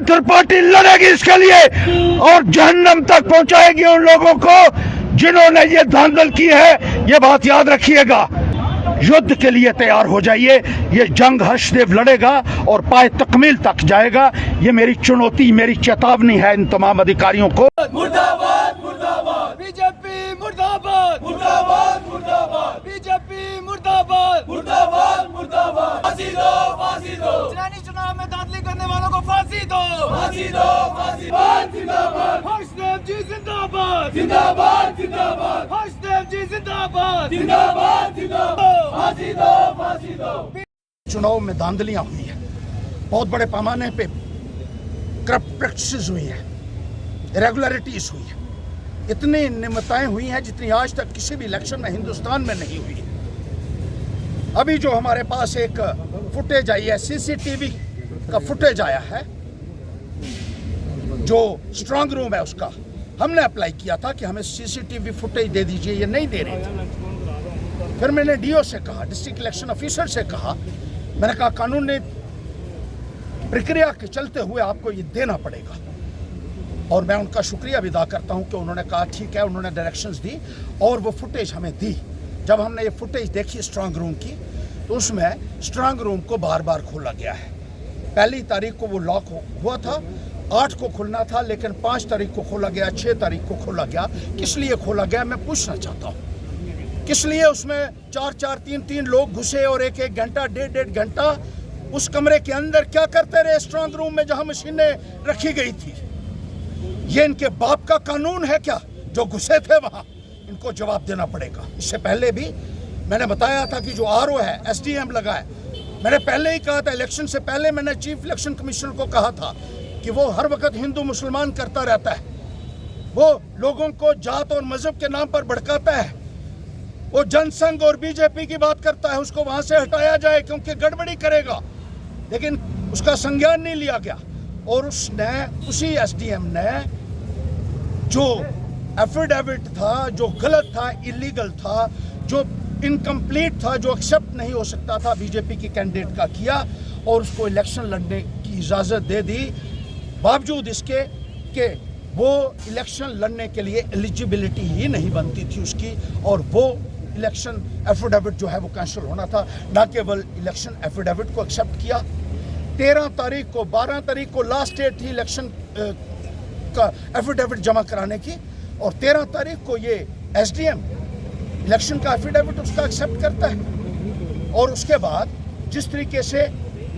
Panther party लड़ेगी इसके लिए और जहन्नम तक पहुंचाएगी उन लोगों को जिन्होंने ये धांधल की है। ये बात याद रखिएगा, युद्ध के लिए तैयार हो जाइए। ये जंग हर्षदेव लड़ेगा और पाए तकमील तक जाएगा। ये मेरी चुनौती, मेरी चेतावनी है इन तमाम अधिकारियों को। मुर्दाबाद मुर्दाबाद बीजेपी मुर्दाबाद मुर्दाबाद मुर्दाबाद बीजेपी मुर्दाबाद मुर्दाबाद मुर्दाबाद फांसी दो फांसी दो चुनावी चुनाव में धांधली करने वालों को फांसी दो फांसी दो फांसी जिंदाबाद हर्षदेव जी जिंदाबाद जिंदाबाद जिंदाबाद हर्षदेव जी जिंदाबाद जिंदाबाद जिंदाबाद फांसी दो फांसी दो। चुनाव में धांधलियां हुई है, बहुत बड़े पैमाने पे करप्ट प्रैक्टिसेस हुई है, इरेगुलरिटीज हुई है, इतनी नियमताएं हुई हैं जितनी आज तक किसी भी इलेक्शन में हिंदुस्तान में नहीं हुई है। अभी जो हमारे पास एक फुटेज आई है, सीसीटीवी का फुटेज आया है, जो स्ट्रांग रूम है उसका हमने अप्लाई किया था कि हमें सीसीटीवी फुटेज दे दीजिए, ये नहीं दे रहे थे। फिर मैंने डीओ से कहा, डिस्ट्रिक्ट इलेक्शन ऑफिसर से कहा, मैंने कहा कानून ने प्रक्रिया के चलते हुए आपको ये देना पड़ेगा। और मैं उनका शुक्रिया भी अदा करता हूं कि उन्होंने कहा ठीक है, उन्होंने डायरेक्शंस दी और वो फुटेज हमें दी। जब हमने ये फुटेज देखी स्ट्रांग रूम की, तो उसमें स्ट्रांग रूम को बार बार खोला गया है। पहली तारीख को वो लॉक हुआ था, 8 को खुलना था, लेकिन 5 तारीख को खोला गया, 6 तारीख को खोला गया। किस लिए खोला गया मैं पूछना चाहता हूँ। किस लिए उसमें 4-4, 3-3 लोग घुसे और 1-1 घंटा, 1.5 घंटा उस कमरे के अंदर क्या करते रहे स्ट्रांग रूम में जहां मशीनें रखी गई थी? ये इनके बाप का कानून है क्या जो घुसे थे वहां? इनको जवाब देना पड़ेगा। इससे पहले भी मैंने बताया था कि जो आरओ है, एसडीएम लगा है, मैंने पहले ही कहा था, इलेक्शन से पहले मैंने चीफ इलेक्शन कमिश्नर को कहा था कि वो हर वक्त हिंदू मुसलमान करता रहता है, वो लोगों को जात और मजहब के नाम पर भड़काता है, वो जनसंघ और बीजेपी की बात करता है, उसको वहां से हटाया जाए क्योंकि गड़बड़ी करेगा। लेकिन उसका संज्ञान नहीं लिया गया और उसने, उसी एसडीएम ने जो एफिडेविट था, जो गलत था, इलीगल था, जो इनकम्प्लीट था, जो एक्सेप्ट नहीं हो सकता था बीजेपी की कैंडिडेट का, किया और उसको इलेक्शन लड़ने की इजाज़त दे दी, बावजूद इसके कि वो इलेक्शन लड़ने के लिए एलिजिबिलिटी ही नहीं बनती थी उसकी, और वो इलेक्शन एफिडेविट जो है वो कैंसिल होना था, ना केवल इलेक्शन एफिडेविट को एक्सेप्ट किया। 13 तारीख को, 12 तारीख को लास्ट डेट थी इलेक्शन का एफिडेविट जमा कराने की, और 13 तारीख को ये एसडीएम इलेक्शन का एफिडेविट उसका एक्सेप्ट करता है। और उसके बाद जिस तरीके से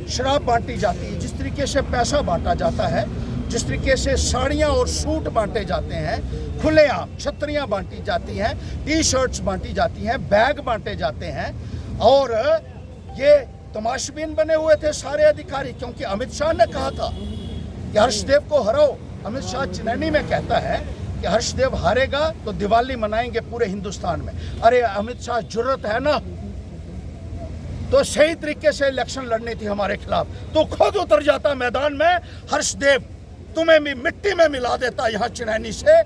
शराब बांटी जाती है, जिस तरीके से पैसा बांटा जाता है, जिस तरीके से साड़ियाँ और सूट बांटे जाते हैं, खुलेआम छतरियाँ बांटी जाती हैं, टी शर्ट्स बांटी जाती हैं, बैग बांटे जाते हैं, और ये तमाशबीन बने हुए थे सारे अधिकारी, क्योंकि अमित शाह ने कहा था कि हर्षदेव को हराओ। अमित शाह चेन्नई में कहता है कि हर्षदेव हारेगा तो दिवाली मनाएंगे पूरे हिंदुस्तान में। अरे अमित शाह, जुर्रत है ना तो सही तरीके से इलेक्शन लड़नी थी हमारे खिलाफ, तो खुद उतर जाता मैदान में, हर्षदेव तुम्हें भी मिट्टी में मिला देता यहाँ चेन्नई से।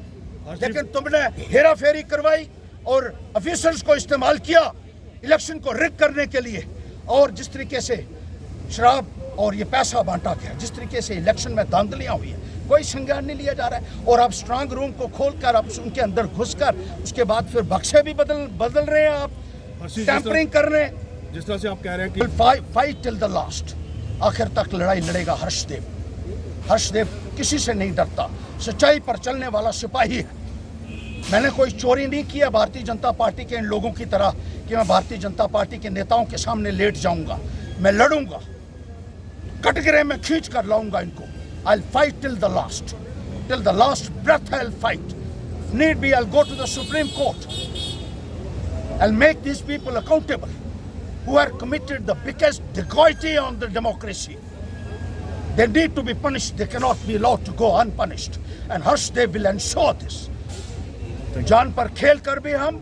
लेकिन तुमने हेरा फेरी करवाई और ऑफिसर्स को इस्तेमाल किया इलेक्शन को रिग करने के लिए, और जिस तरीके से शराब और ये पैसा बांटा गया, जिस तरीके से इलेक्शन में धांधलियां हुई है, कोई संज्ञान नहीं लिया जा रहा है। और आप स्ट्रांग रूम को खोलकर, आप उनके अंदर घुसकर, उसके बाद फिर बक्से भी बदल रहे हैं, आप टैंपरिंग कर रहे हैं। जिस तरह से आप कह रहे हैं कि फाइट टिल द लास्ट, आखिर तक लड़ाई लड़ेगा हर्षदेव। हर्षदेव किसी से नहीं डरता, सच्चाई पर चलने वाला सिपाही है। मैंने कोई चोरी नहीं किया भारतीय जनता पार्टी के इन लोगों की तरह कि मैं भारतीय जनता पार्टी के नेताओं के सामने लेट जाऊंगा। मैं लड़ूंगा, कटघरे में खींच कर लाऊंगा इनको। I'll fight till the last breath I'll fight. If need be, I'll go to the Supreme Court. I'll make these people accountable who are committed the biggest dacoity on the democracy. They need to be punished. They cannot be allowed to go unpunished. And Harshdev will ensure this. तो जान पर खेल कर भी हम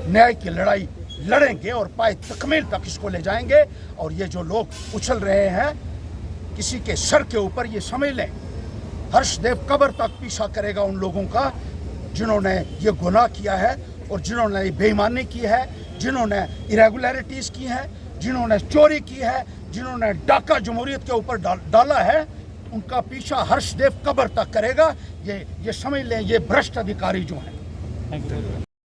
न्याय की लड़ाई लड़ेंगे और पाए तकमील तक इसको ले जाएंगे। और ये जो लोग उछल रहे हैं किसी के सर के ऊपर, ये समझ लें हर्षदेव कब्र तक पीछा करेगा उन लोगों का जिन्होंने ये गुनाह किया है और जिन्होंने ये बेईमानी की है, जिन्होंने इरेगुलरिटीज़ की हैं, जिन्होंने चोरी की है, जिन्होंने डाका जमहूरियत के ऊपर डाला है। उनका पीछा हर्षदेव कब्र तक करेगा। ये समझ लें, ये भ्रष्ट अधिकारी जो हैं।